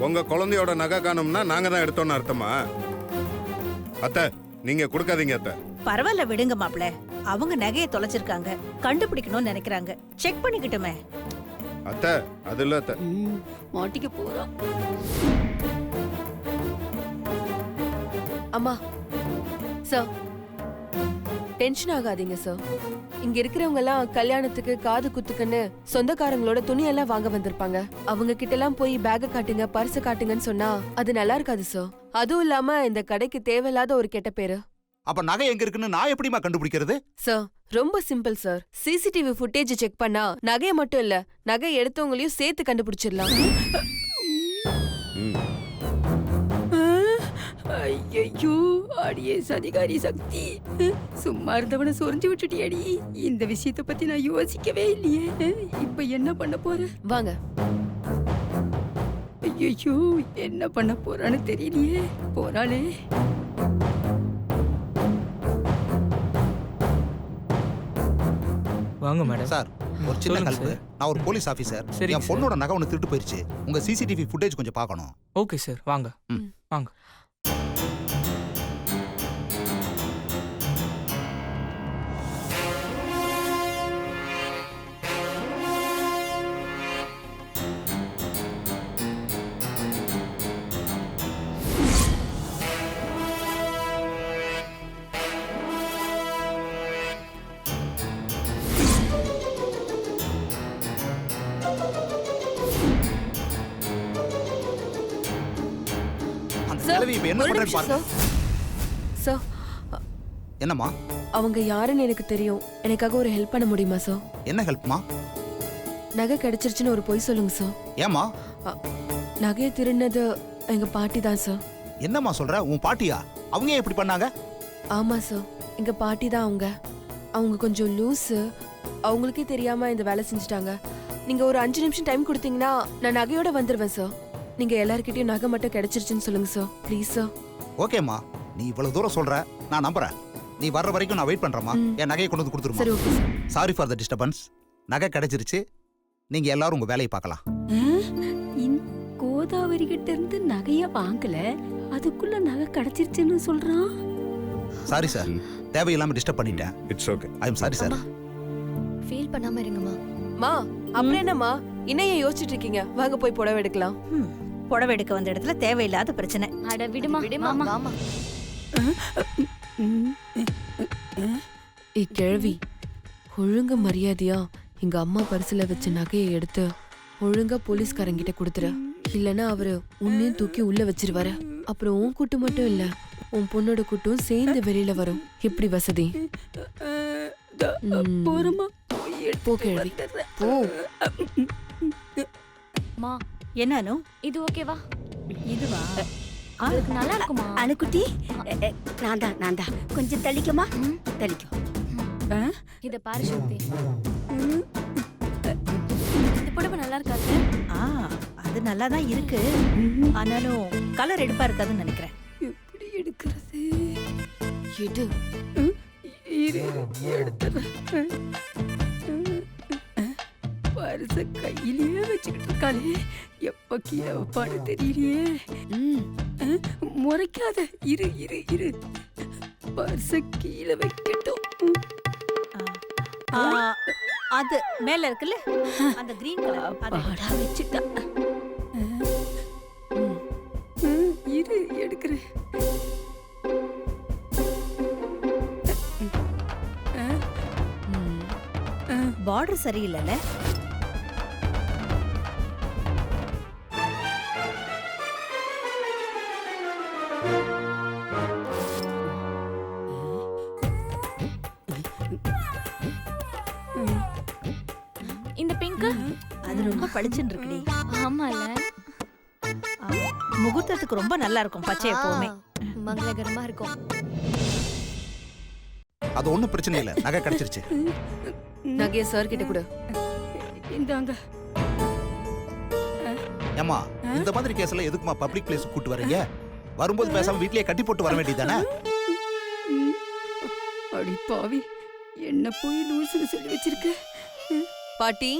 உங்க குழந்தையோட நகை காணும்னா நாங்க தான் எடுத்தோம்னு அர்த்தமா? அத்தை நீங்க கொடுக்காதீங்க அத்தை. பரவாயில்ல விடுங்க மாப்ள, அவங்க நகையை தொலைச்சிருக்காங்க, கண்டுபிடிக்கணும்னு நினைக்கிறாங்க, செக் பண்ணிக்கிட்டுமே. அத்தை அது இல்ல அத்தை. மாட்டிக்க போறோம். அம்மா சார், டென்ஷன் ஆகாதீங்க சார். இங்க இருக்கிறவங்க எல்லாம் கல்யாணத்துக்கு காது குத்துக்குன்னு சொந்தக்காரங்களோட துணியெல்லாம் வாங்க வந்திருப்பாங்க. அவங்க கிட்ட எல்லாம் போய் பேக காட்டுங்க, பர்ஸ் காட்டுங்கன்னு சொன்னா அது நல்லா இருக்காது சார். அதுவும் இல்லாம இந்த கடைக்கு தேவையில்லாத ஒரு கெட்ட பேரு. அப்ப நகை எங்க இருக்குன்னு நான் எப்படிமா கண்டுபிடிக்கிறது? சார் ரொம்ப simple sir. CCTV footage check பண்ணா நகையை மட்டும் இல்ல, நகை எடுத்தவங்களையும் சேர்த்து கண்டுபிடிச்சிடலாம். ஐயோ அடியே சதிகாரி சக்தி, சும்மா இருந்தவனை சொரிஞ்சு விட்டுட்டியடி. இந்த விஷயத்தை பத்தி நான் யோசிக்கவே இல்லையே. இப்ப என்ன பண்ண போற? வாங்க. ஐயோ என்ன பண்ண போறான்னு தெரியலையே. போறாளே. வாங்க மேடம். சார் ஒரு சின்ன ஹெல்ப். நான் ஒரு போலீஸ் ஆபீசர். என் பொண்ணோட நகை ஒன்று திருட்டு போயிருச்சு. உங்க சிசிடிவி ஃபுட்டேஜ் கொஞ்சம் பார்க்கணும். ஓகே சார், வாங்க வாங்க. என்னம்மா? அவங்க யாருன்னு எனக்கு தெரியும். எனக்காக ஒரு ஹெல்ப் பண்ண முடியுமா சார்? என்ன ஹெல்ப்மா? நகை கிடைச்சிருச்சுன்னு ஒரு பொய் சொல்லுங்க சார். ஏமா நகையை திருடினது எங்க பாட்டி தான் சார். என்னம்மா சொல்ற? உன் பாட்டியா? அவங்க ஏன் இப்படி பண்ணாங்க? ஆமா சார், எங்க பாட்டி தான் அவங்க கொஞ்சம் லூஸு. அவங்களுக்கே தெரியாம இந்த வேலை செஞ்சுட்டாங்க. நீங்க ஒரு 5 நிமிஷம் டைம் கொடுத்தீங்கன்னா நான் நகையோட வந்துருவேன் சார். நீங்க எல்லார்கிட்டயும் நகை மட்டும் கிடைச்சிருச்சுன்னு சொல்லுங்க சார், ப்ளீஸ் சார். ஓகேம்மா, நீ இவ்வளவு தூரம் சொல்ற, நான் நம்புறேன். நீ வர்ற வரைக்கும் நான் வெயிட் பண்றேம்மா. என் நகையை கொண்டு வந்து சரி, கொடுத்துருமா. Okay sir. Sorry for the disturbance. நகை கிடைச்சிருச்சு. நீங்க எல்லாரும் உங்க வேலையை பார்க்கலாம். கோதாவரி கிட்ட இருந்து நகைய வாங்கல, அதுக்குள்ள நகை கிடைச்சிருச்சுன்னு சொல்றான். சாரி சார், தேவையில்லாம டிஸ்டர்ப் பண்ணிட்டேன். It's okay. I am sorry sir. Feel பண்ணாம இருங்கம்மா. மா, அப்புறம் என்னம்மா இன்னும் ஏன் யோசிச்சுட்டு இருக்கீங்க? வாங்க போய் புடவை எடுக்கலாம். புடவை எடுக்க வந்த இடத்துல தேவையில்லாத பிரச்சனை. அட விடுமா விடுமா, மாமா. வாமா. கிழவி, ஒழுங்கு மரியாதையா எங்க அம்மா பரிசுல வச்ச நகையை எடுத்து ஒழுங்கா போலீஸ்காரங்கிட்ட கொடுத்துரு. இல்லனா அவரு உன்னையும் தூக்கி உள்ள வச்சிருவாரு. அப்புறம் உன் கூட்டு மட்டும் இல்ல, உன் பொண்ணோட கூட்டும் சேர்ந்து வெளியில வரும். எப்படி வசதி? போ கிழவி, போ. மா, என்னன்னு இது ஓகேவா? இதுவா? அதுக்கு நல்லா இருக்குமா? அணுக்குட்டி, நான் தான் கொஞ்சம் தள்ளிக்கமா. தள்ளிக்கும். இத பாரு சக்தி. இந்த புடவை நல்லா இருக்காது. அது நல்லா தான் இருக்கு. ஆனாலும் கலர் எடுப்பா இருக்காதுன்னு நினைக்கிறேன். எப்படி எடுக்கிறது? எடு. பரிச கையிலேயே வச்சுக்கிட்டு இருக்காளே, எப்ப கீழே வைப்பான்னு தெரியலையே. முறைக்காத, இரு இரு இரு, பரிச கீழே வைக்கட்டும். அது மேல இருக்குல்ல, அந்த கிரீன் கலர் வச்சுட்டா. இரு, எடுக்கிறேன். பார்டர் சரியில்லைல்ல? இந்த பிங்க் அது ரொம்ப பளிச்சுன்னு இருக்குடி. ஆமால. முகூர்த்தத்துக்கு ரொம்ப நல்லா இருக்கும் பச்சை எப்பவுமே. மங்களகரமா இருக்கும். அது ஒண்ணும் பிரச்சனை இல்ல, நகை கிடைச்சிருச்சு. நகையை சார் கிட்ட கொடு. இந்தாங்க. ஏமா, இந்த மாதிரி கேஸ்ல எதுக்குமா பப்ளிக் பிளேஸ் கூட்டு வரீங்க? வரும்போது பேசாம வீட்லயே கட்டி போட்டு வர வேண்டியதானே? அடி பாவி, என்ன போய் லூசுன்னு சொல்லி வச்சிருக்க. பாட்டி,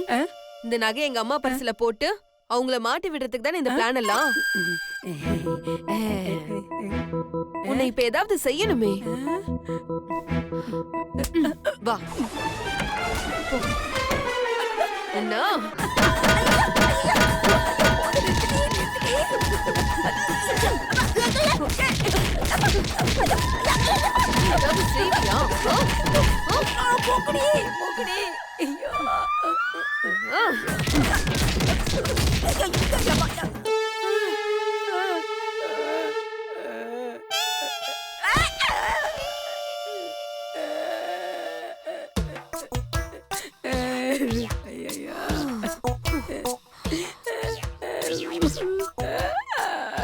இந்த நகை எங்க அம்மா பரிசுல போட்டு அவங்கள மாட்டி விடுறதுக்கு தானே இந்த பிளான் எல்லாம். உன்னை இப்ப ஏதாவது செய்யணுமே. வா. என்ன? ஏதாவது செய்வியா? போக்குடி, போக்குடி. ஐயோ.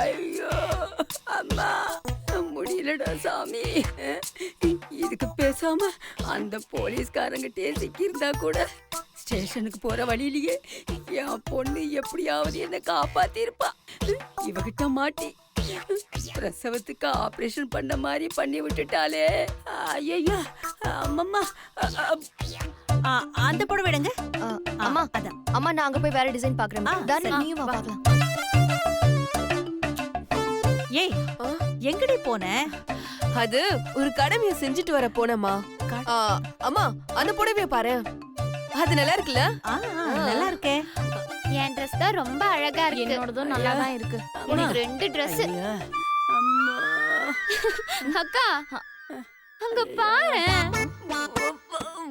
ஐயோ அம்மா, முடியலடா சாமி. இதுக்கு பேசாம அந்த போலீஸ்காரங்கிட்டே சிக்கியிருந்தா கூட ஸ்டேஷனுக்கு போற வழியிலேயே என் பொண்ணு எப்படியாவது என்ன காப்பாத்திருப்பா. இவகிட்ட மாட்டி பிரசவத்துக்கு ஆபரேஷன் பண்ண மாதிரி பண்ணி விட்டுட்டாலே. ஐயோ அம்மம்மா. அந்த புடவை எடுங்க. அம்மா, அதான். அம்மா நான் அங்க போய் வேற டிசைன் பாக்குறேன். தானே சரி. நீயும் வா பார்க்கலாம். ஏய், எங்கடி போன? அது ஒரு கடமையை செஞ்சுட்டு வர போனமா. அம்மா, அந்த புடவைய பாரு, அது நல்லா இருக்குல்ல? நல்லா இருக்கே. என் ட்ரெஸ் தான் ரொம்ப அழகா இருக்கு. என்னோடதும் நல்லா தான் இருக்கு. உனக்கு 2 Dress. அம்மா. அக்கா, அங்க பாரு.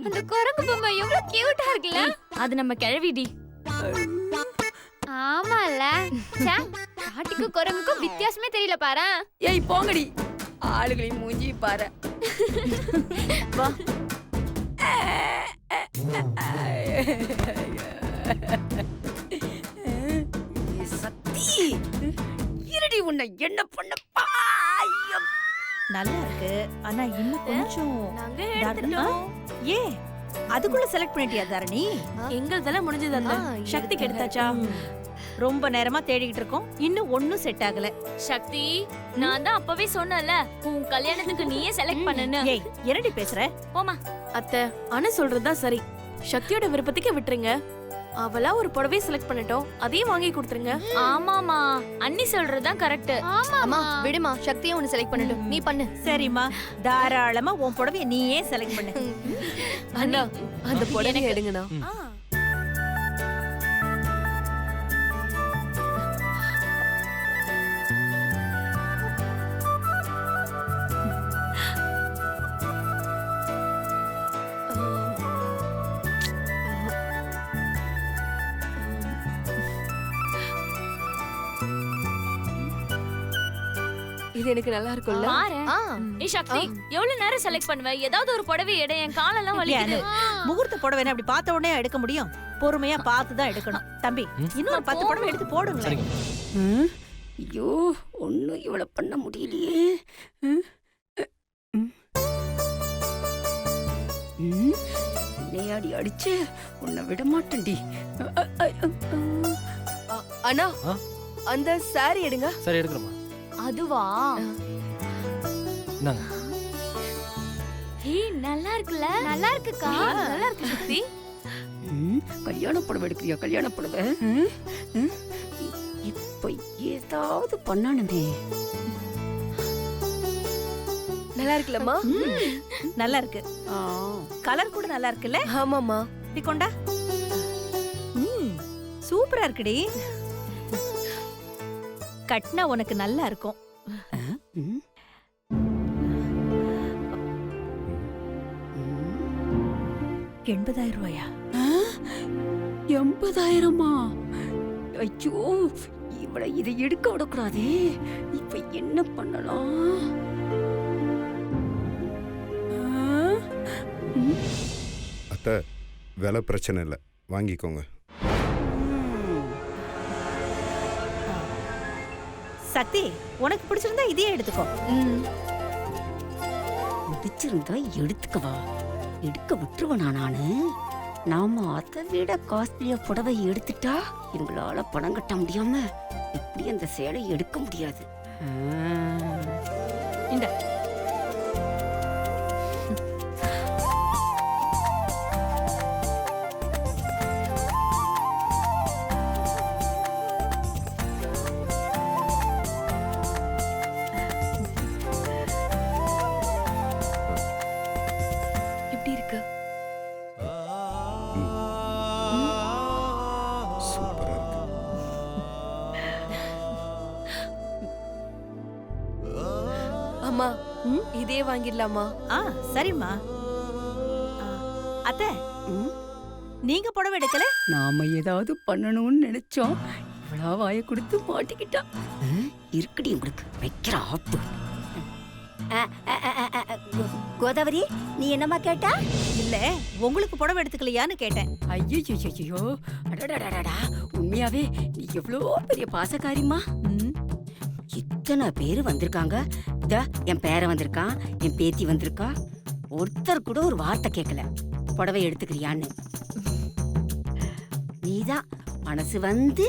அந்த குரங்கு பொம்மை எவ்வளவு கியூட்டா இருக்குல்ல? அது நம்ம கிழவிடி. ஆமால. ச்சே, பாட்டிக்கு குரங்குக்கும் வித்தியாசமே தெரியல பாரு. ஏய் போங்கடி, ஆளுகளின் மூஞ்சி பாரு. வா. சக்தி இருடி உன்னை என்ன பண்ண நல்லா இருக்கு ஆனா இன்னும் கொஞ்சம் நாங்க தாரணி, ஏ அதுக்குள்ள செலக்ட் பண்ணிட்டியா தாரணி? எங்களுதெல்லாம் முடிஞ்சது அந்த சக்திக்கு எடுத்தாச்சா? ரொம்ப நேரமா தேடிக்கிட்டு இருக்கோம், இன்னும் ஒண்ணும் செட் ஆகல. சக்தி நான் தான் அப்பவே சொன்னல உன் கல்யாணத்துக்கு நீயே செலக்ட் பண்ணுன்னு. ஏய் என்னடி பேசுற? போமா. அத்தை அண்ணா சொல்றதுதான் சரி. சக்தியோட விருப்பத்துக்கு விட்டுருங்க. அவளா ஒரு புடவை செலக்ட் பண்ணட்டும், அதையும் வாங்கி கொடுத்துருங்க. ஆமாமா அண்ணி சொல்றதுதான் கரெக்ட். அம்மா விடுமா, சக்தியை ஒன்னு செலக்ட் பண்ணட்டும், நீ பண்ணு. சரிம்மா, தாராளமா உன் புடவைய நீயே செலக்ட் பண்ணு. அண்ணா அந்த புடவையை எடுங்கண்ணா. இது எனக்கு நல்லா இருக்கும்ல? பாரு. ஏய் சக்தி எவ்வளவு நேரம் செலக்ட் பண்ணுவ? ஏதாவது ஒரு புடவை எடு, என் காலெல்லாம் வலிக்குது. முகூர்த்த புடவை அப்படி பார்த்த உடனே எடுக்க முடியும்? பொறுமையா பார்த்து தான் எடுக்கணும். தம்பி இன்னும் 10 புடவை எடுத்து போடுங்க. ஐயோ ஒன்னும் இவ்வளவு பண்ண முடியலையே. விளையாடி அடிச்சு உன்னை விட மாட்டேன்டி. அண்ணா அந்த சாரி எடுங்க. சரி எடுக்கிறோமா? அதுவா? இந்தாங்க. ஏய் நல்லா இருக்குல்ல? நல்லா இருக்குக்கா. நல்லா இருக்கு சக்தி. கல்யாண புடவை எடுக்கிறியா? கல்யாண புடவை இப்ப ஏதாவது பண்ணணுமே. நல்லா இருக்குல்லம்மா? நல்லா இருக்கு. கலர் கூட நல்லா இருக்குல்ல? ஆமாம்மா. இப்படி கொண்டா. சூப்பரா இருக்குடி. கட்னா உனக்கு நல்லா இருக்கும். 80,000 ரூபாயா? 80,000மா? ஐயோ இவளை இதை எடுக்க விடக்கூடாதே. இப்ப என்ன பண்ணலாம்? அத்தை விலை பிரச்சனை இல்லை, வாங்கிக்கோங்க. சக்தி உனக்கு பிடிச்சிருந்தா இதையே எடுத்துக்கோ. பிடிச்சிருந்தா எடுத்துக்கவா? எடுக்க விட்டுருவனா நானு? நாம அதை விட காஸ்ட்லியா புடவை எடுத்துட்டா எங்களால பணம் கட்ட முடியாம எப்படி அந்த சேலை எடுக்க முடியாது. இந்த அம்மா இதே வாங்கிடலாமா? சரிம்மா. அத்தை நீங்க புடவை எடுக்கல? நாம ஏதாவது பண்ணணும்னு நினைச்சோம், இவ்வளோ வாயை கொடுத்து மாட்டிக்கிட்டா. இருக்குடி உங்களுக்கு வைக்கிற ஆப்பு. கோதாவரி நீ என்னம்மா கேட்டா? இல்ல உங்களுக்கு புடவை எடுத்துக்கலையான்னு கேட்டேன். ஐயோ அடடடடா, உண்மையாவே நீ எவ்வளோ பெரிய பாசக்காரிமா. இத்தனை பேரு வந்திருக்காங்க. என் பேரன் வந்திருக்கான், என் பேத்தி வந்திருக்கா. ஒருத்தர் கூட ஒரு வார்த்தை கேட்கல புடவை எடுத்துக்கிறியான்னு. நீதான் மனசு வந்து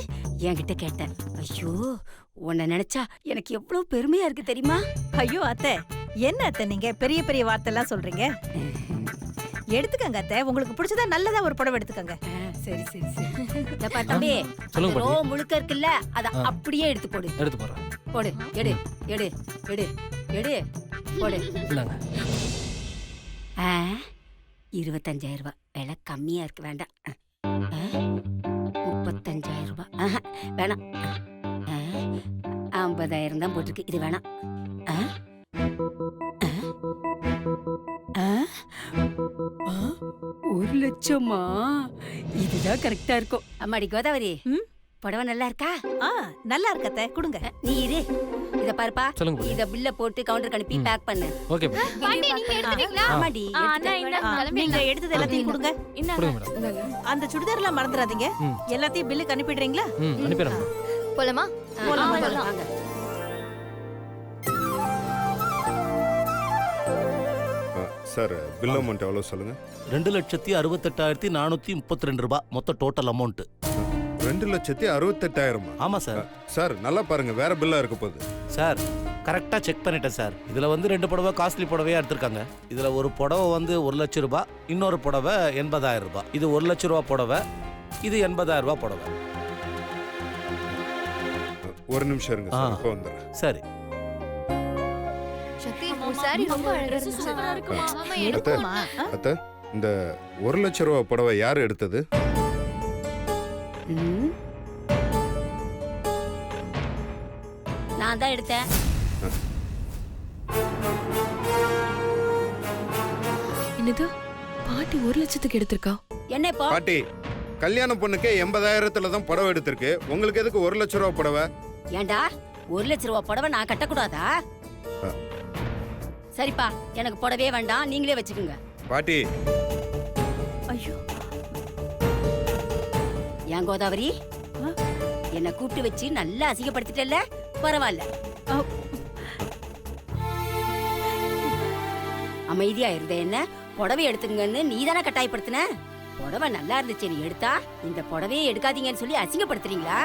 என்கிட்ட கேட்ட. ஐயோ உன்னை நினைச்சா எனக்கு எவ்வளவு பெருமையா இருக்கு தெரியுமா? ஐயோ அத்தை என்ன அத்தை நீங்க பெரிய பெரிய வார்த்தை எல்லாம் சொல்றீங்க? எடுத்துக்கங்க அத்தை, உங்களுக்கு பிடிச்சதா நல்லதா ஒரு புடவை எடுத்துக்கங்க. சரி சரி சரி தம்பி, ரோ முழுக்க இருக்குல்ல அத அப்படியே எடுத்து போடு. எடுத்து போறேன். போடு. எடு எடு எடு எடு போடு. 25,000 ரூபாய் விலை கம்மியா இருக்கு, வேண்டாம். 35,000 ரூபாய் வேணாம். 50,000 தான் போட்டிருக்கு, இது வேணாம். 1 லட்சமா? இதுதான் கரெக்டா இருக்கும். அம்மாடி கோதாவரி, புடவை நல்லா இருக்கா? நல்லா இருக்கத்தே, கொடுங்க. நீ இரு. இத பாருப்பா. சொல்லுங்க பாட்டி. இத பில்ல போட்டு கவுண்டருக்கு அனுப்பி பேக் பண்ணு. ஓகே பாட்டி நீங்க எடுத்துட்டீங்களா? ஆமாடி. அண்ணா இந்த நீங்க எடுத்தது எல்லாத்தையும் கொடுங்க. கொடுங்க மேடம். அந்த சுடிதார்லாம் மறந்துடாதீங்க. எல்லாத்தையும் பில்லுக்கு அனுப்பிடுறீங்களா? அனுப்பிடுறேன். போலாமா? போலாம். வாங்க. சார் பில் அமௌண்ட் எவ்வளோ சொல்லுங்க? 2,68,432 ரூபாய் மொத்த டோட்டல் அமௌண்ட். 2,68,000. ஆமா சார். சார் நல்லா பாருங்க, வேற பில்லா இருக்க போகுது. சார் கரெக்டா செக் பண்ணிட்டேன் சார். இதுல வந்து 2 புடவை காஸ்ட்லி புடவையா எடுத்திருக்காங்க. இதுல ஒரு புடவை வந்து 1 லட்சம் ரூபாய், இன்னொரு புடவை 80,000 ரூபாய். இது 1 லட்சம் ரூபாய் புடவை, இது 80,000 ரூபாய் புடவை. ஒரு நிமிஷம் இருங்க சார், இப்போ வந்துடுறேன். சரி. சக்தி உன் சாரி ரொம்ப அழகா இருக்கு. சூப்பரா இருக்குமா? மாமா அத்தை, எடுக்குமா? அத்தை, இந்த 1 லட்சம் ரூபாய் புடவை யார் எடுத்தது? நான் தான் எடுத்தேன். என்னது பாட்டி 1 லட்சத்துக்கு எடுத்திருக்கா? என்ன இப்போ? பாட்டி, கல்யாண பொண்ணுக்கு 80,000 தான் புடவை எடுத்திருக்கு. உங்களுக்கு எதுக்கு 1 லட்சம் ரூபாய் புடவை? ஏண்டா 1 லட்சம் ரூபாய் புடவை நான் கட்டக்கூடாதா? சரிப்பா, எனக்கு புடவே வேண்டாம், நீங்களே வச்சுக்கோங்க. பாட்டி. ஐயோ. ஏன் கோதாவரி, என்ன கூப்பிட்டு வச்சு நல்லா அசிங்கப்படுத்திட்டல்ல? பரவாயில்ல, அமைதியா இருந்த என்ன புடவை எடுத்துங்கன்னு நீ தானே கட்டாயப்படுத்தின. புடவை நல்லா இருந்துச்சு நீ எடுத்தா, இந்த புடவையே எடுக்காதீங்கன்னு சொல்லி அசிங்கப்படுத்துறீங்களா?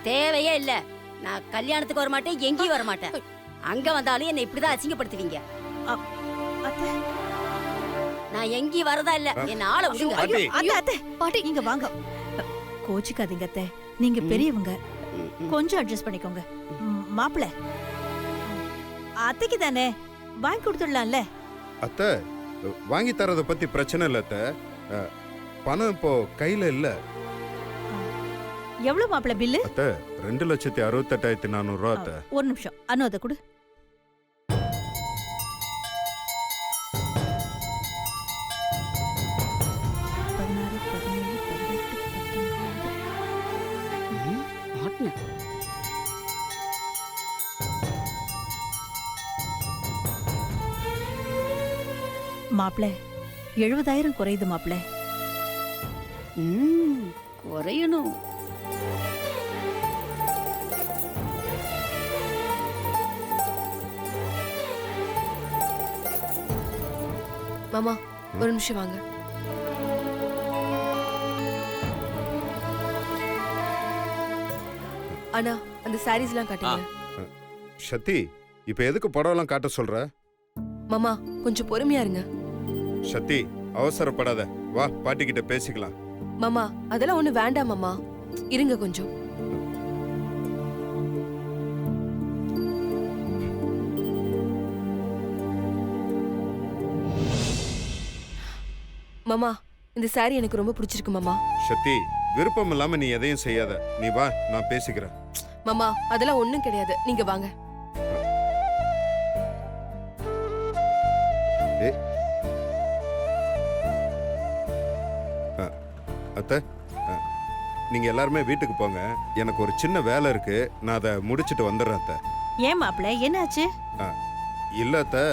தேவையே இல்ல. நான் கல்யாணத்துக்கு வர மாட்டேன், எங்கேயும் வர மாட்டேன். அங்க வந்தாலும் என்ன இப்படிதான் அசிங்கப்படுத்துவீங்க. நான் எங்கேயும் வரதா இல்ல, என்ன ஆள விடுங்க. பாட்டி இங்க வாங்க. கோச்சிக்காதீங்க அத்தை, நீங்க பெரியவங்க, கொஞ்சம் அட்ஜஸ்ட் பண்ணிக்கோங்க. மாப்பிள்ள அத்தைக்கு தானே வாங்கி கொடுத்துடலாம்ல. அத்தை, வாங்கி தரத பத்தி பிரச்சனை இல்ல அத்தை. பணம் இப்போ கையில இல்ல. எவ்வளவு மாப்பிள்ள பில்லு? அத்தை 2,68,400 ரூபா அத்தை. ஒரு நிமிஷம், அனு அதை கொடு. மாப்பிள்ள 70,000 குறையுது மாப்பிள்ள. குறையணும். மாமா ஒரு நிமிஷம் வாங்க. அண்ணா அந்த சாரீஸ்லாம் காட்டுங்க. சத்தி, இப்ப எதுக்கு புடவைலாம் காட்ட சொல்ற? மாமா கொஞ்சம் பொறுமையா இருங்க. சத்தி, அவசரப்படாத, வா பாட்டி கிட்ட பேசிக்கலாம். மாமா அதெல்லாம் ஒண்ணு வேண்டாம் மாமா, இருங்க கொஞ்சம். மாமா இந்த சாரி எனக்கு ரொம்ப பிடிச்சிருக்கு மாமா. சத்தி, விருப்பம் இல்லாம நீ எதையும் செய்யாத. நீ வா, நான் பேசிக்கிறேன். மாமா அதெல்லாம் ஒண்ணும் கிடையாது, நீங்க வாங்க. அத்தை, நீங்க எல்லாருமே வீட்டுக்கு போங்க. எனக்கு ஒரு சின்ன வேலை இருக்கு, நான் அதை முடிச்சிட்டு வந்துடுறேன் அத்தை. ஏன் மாப்பிள்ள என்னாச்சு? இல்ல அத்தை,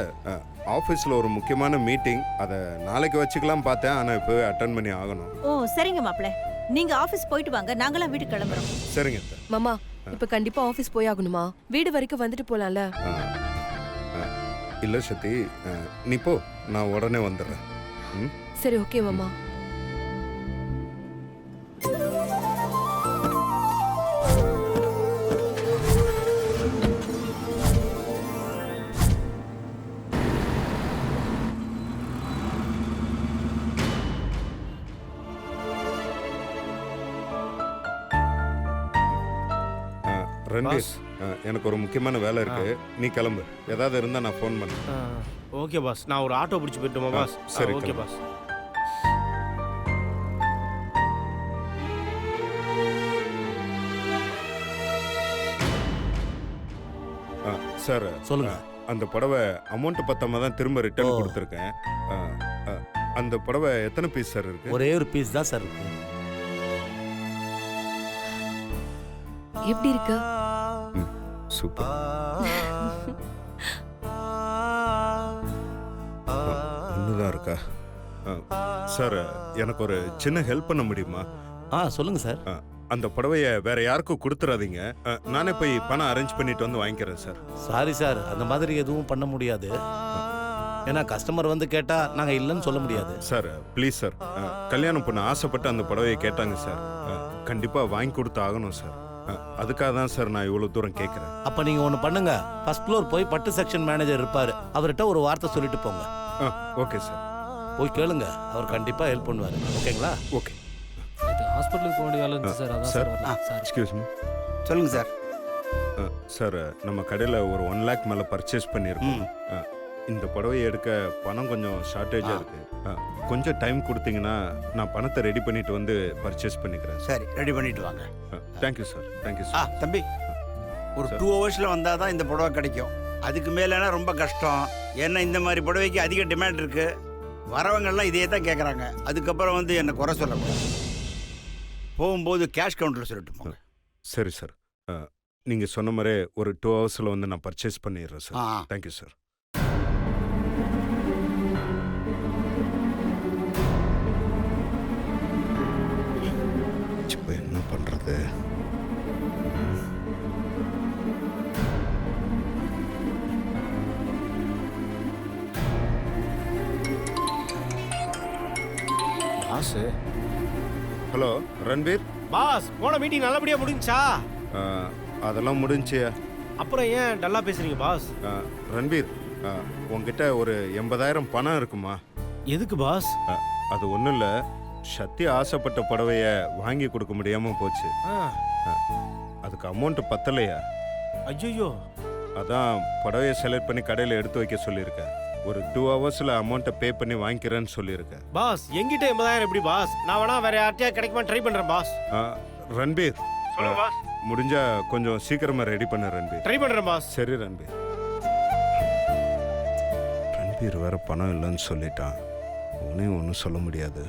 ஆஃபீஸில் ஒரு முக்கியமான மீட்டிங், அதை நாளைக்கு வச்சுக்கலாம் பார்த்தேன், ஆனால் இப்போ அட்டன் பண்ணி ஆகணும். ஓ சரிங்க மாப்பிள்ள, நீங்க ஆபீஸ் போயிட்டு வாங்க, நாங்களாம் வீட்டுக்கு கிளம்புறோம். சரிங்க அத்தை. மாமா இப்ப கண்டிப்பா ஆபீஸ் போய் ஆகணுமா? வீடு வரைக்கும் வந்துட்டு போலாம்ல? இல்ல சத்தி, நீ போ, நான் உடனே வந்துடுறேன். சரி ஓகே மாமா. ரன்வீர், எனக்கு ஒரு முக்கியமான வேலை இருக்கு, நீ கிளம்பு. ஏதாவது இருந்தா நான் ஃபோன் பண்ணேன். ஓகே பாஸ், நான் ஒரு ஆட்டோ பிடிச்சி போயிட்டுமா பாஸ்? சரி ஓகே பாஸ். சார் சொல்லுங்க. அந்த புடவை அமௌண்ட் பத்தாம தான் திரும்ப ரிட்டர்ன் கொடுத்துருக்கேன். அந்த புடவை எத்தனை பீஸ் சார் இருக்கு? ஒரே ஒரு பீஸ் தான் சார் இருக்கு. எப்படி இருக்கு? சூப்பர். ஒண்ணுதான் இருக்கா? சார் எனக்கு ஒரு சின்ன ஹெல்ப் பண்ண முடியுமா? சொல்லுங்க சார். அந்த புடவைய வேற யாருக்கும் கொடுத்துறாதீங்க. நானே போய் பணம் அரேஞ்ச் பண்ணிட்டு வந்து வாங்கிக்கிறேன் சார். சாரி சார், அந்த மாதிரி எதுவும் பண்ண முடியாது. ஏன்னா கஸ்டமர் வந்து கேட்டா நாங்க இல்லைன்னு சொல்ல முடியாது. சார் ப்ளீஸ் சார், கல்யாணம் பொண்ணு ஆசைப்பட்டு அந்த புடவையை கேட்டாங்க சார். கண்டிப்பா வாங்கி கொடுத்து ஆகணும் சார். அதுக்காக தான் சார் நான் இவ்வளவு தூரம் கேட்கிறேன். அப்ப நீங்க ஒண்ணு பண்ணுங்க, ஃபர்ஸ்ட் ஃப்ளோர் போய் பட்டு செக்ஷன் மேனேஜர் இருப்பாரு, அவர்கிட்ட ஒரு வார்த்தை சொல்லிட்டு போங்க. Okay sir. போய் கேளுங்க, அவர் கண்டிப்பா ஹெல்ப் பண்ணுவாரு. ஓகேங்களா? ஓகே. ஹாஸ்பிட்டலுக்கு போக வேண்டிய வேலை இருந்துச்சு சார். அதான் சார் வரல. Sir excuse me. சொல்லுங்க சார். சார் நம்ம கடையில் ஒரு 1 lakh மேலே பர்ச்சேஸ் பண்ணியிருக்கோம். இந்த புடவையை எடுக்க பணம் கொஞ்சம் ஷார்ட்டேஜாக இருக்கு. கொஞ்சம் டைம் கொடுத்தீங்கன்னா நான் பணத்தை ரெடி பண்ணிட்டு வந்து பர்ச்சேஸ் பண்ணிக்கிறேன். சரி, ரெடி பண்ணிட்டு வாங்க. Thank you sir. Thank you sir. தம்பி, ஒரு 2 hours வந்தால் தான் இந்த புடவை கிடைக்கும். அதுக்கு மேலேனா ரொம்ப கஷ்டம். ஏன்னா இந்த மாதிரி புடவைக்கு அதிக டிமாண்ட் இருக்கு. வரவங்கெல்லாம் இதே தான் கேட்குறாங்க. அதுக்கப்புறம் வந்து என்னை குறை சொல்லக்கூடாது. போகும்போது கேஷ் கவுண்டரில் சொல்லிட்டு போங்க. சரி சார். நீங்கள் சொன்ன மாதிரி ஒரு 2 hours வந்து நான் பர்ச்சேஸ் பண்ணிடுறேன் சார். Thank you sir. இப்போ என்ன பண்ணுறது? பாஸ். ஹலோ ரன்பீர். பாஸ், போன மீட்டிங் நல்லபடியா முடிஞ்சா? அதெல்லாம் முடிஞ்சு. அப்புறம் ஏன் டல்லா பேசுறீங்க பாஸ்? ரன்பீர், உங்ககிட்ட ஒரு 80,000 பணம் இருக்குமா? எதுக்கு பாஸ்? அது ஒன்றும் இல்லை, சக்தி ஆசைப்பட்ட புடவைய வாங்கி கொடுக்க முடியாமல் போச்சு. அதுக்கு அமௌண்ட் பத்தலையா? ஐயோ. அதான் புடவையை செலக்ட் பண்ணி கடையில் எடுத்து வைக்க சொல்லியிருக்கேன். ஒரு 2 hours அமௌண்ட்டை பே பண்ணி வாங்கிக்கிறேன்னு சொல்லியிருக்கேன். பாஸ், எங்கிட்ட 80,000 எப்படி பாஸ்? நான் வேணா வேற யார்ட்டையா கிடைக்குமா ட்ரை பண்றேன் பாஸ். ரன்பீர், முடிஞ்சா கொஞ்சம் சீக்கிரமா ரெடி பண்ண ரன்பீர். ட்ரை பண்றேன் பாஸ். சரி ரன்பீர். ரன்பீர் வேற பணம் இல்லைன்னு சொல்லிட்டான். ஒன்றும் சொல்ல முடியாது.